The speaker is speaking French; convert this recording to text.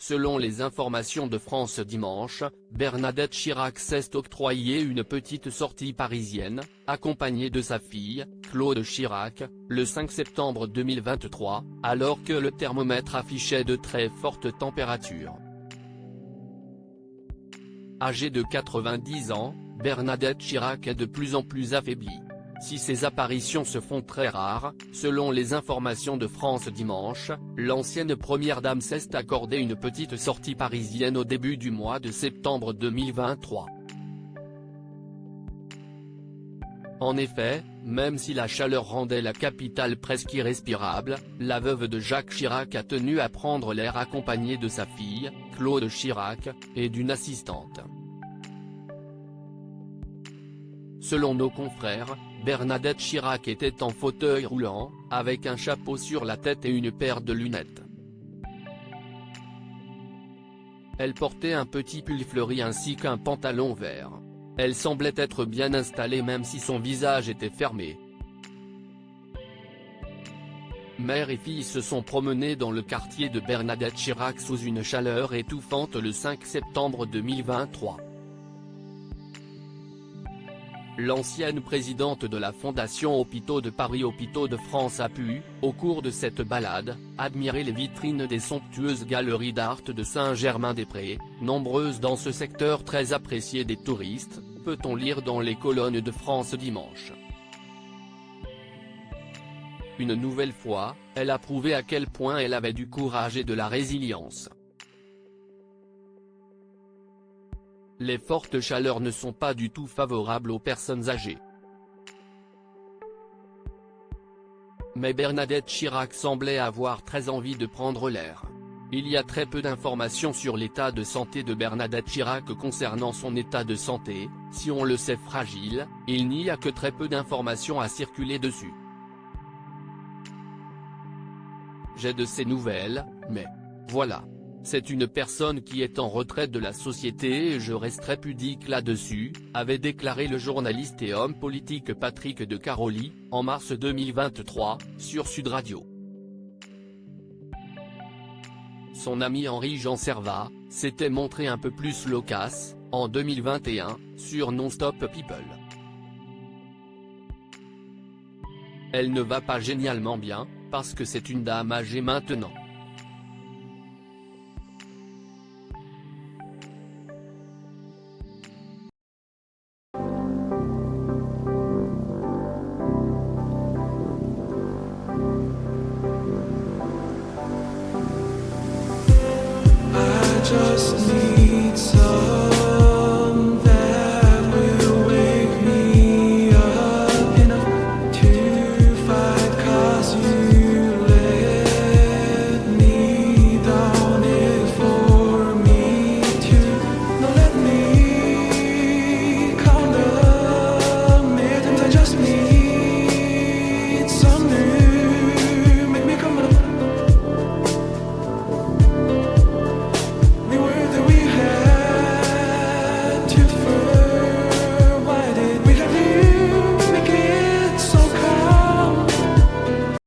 Selon les informations de France Dimanche, Bernadette Chirac s'est octroyé une petite sortie parisienne, accompagnée de sa fille, Claude Chirac, le 5 septembre 2023, alors que le thermomètre affichait de très fortes températures. Âgée de 90 ans, Bernadette Chirac est de plus en plus affaiblie. Si ces apparitions se font très rares, selon les informations de France Dimanche, l'ancienne première dame s'est accordé une petite sortie parisienne au début du mois de septembre 2023. En effet, même si la chaleur rendait la capitale presque irrespirable, la veuve de Jacques Chirac a tenu à prendre l'air accompagnée de sa fille, Claude Chirac, et d'une assistante. Selon nos confrères, Bernadette Chirac était en fauteuil roulant, avec un chapeau sur la tête et une paire de lunettes. Elle portait un petit pull fleuri ainsi qu'un pantalon vert. Elle semblait être bien installée même si son visage était fermé. Mère et fille se sont promenés dans le quartier de Bernadette Chirac sous une chaleur étouffante le 5 septembre 2023. L'ancienne présidente de la Fondation Hôpitaux de Paris Hôpitaux de France a pu, au cours de cette balade, admirer les vitrines des somptueuses galeries d'art de Saint-Germain-des-Prés, nombreuses dans ce secteur très apprécié des touristes, peut-on lire dans les colonnes de France Dimanche. Une nouvelle fois, elle a prouvé à quel point elle avait du courage et de la résilience. Les fortes chaleurs ne sont pas du tout favorables aux personnes âgées. Mais Bernadette Chirac semblait avoir très envie de prendre l'air. Il y a très peu d'informations sur l'état de santé de Bernadette Chirac concernant son état de santé, si on le sait fragile, il n'y a que très peu d'informations à circuler dessus. J'ai de ces nouvelles, mais voilà. C'est une personne qui est en retraite de la société et je resterai pudique là-dessus, avait déclaré le journaliste et homme politique Patrick de Caroly, en mars 2023, sur Sud Radio. Son ami Henri-Jean Servat, s'était montré un peu plus loquace, en 2021, sur Non-Stop People. Elle ne va pas génialement bien, parce que c'est une dame âgée maintenant.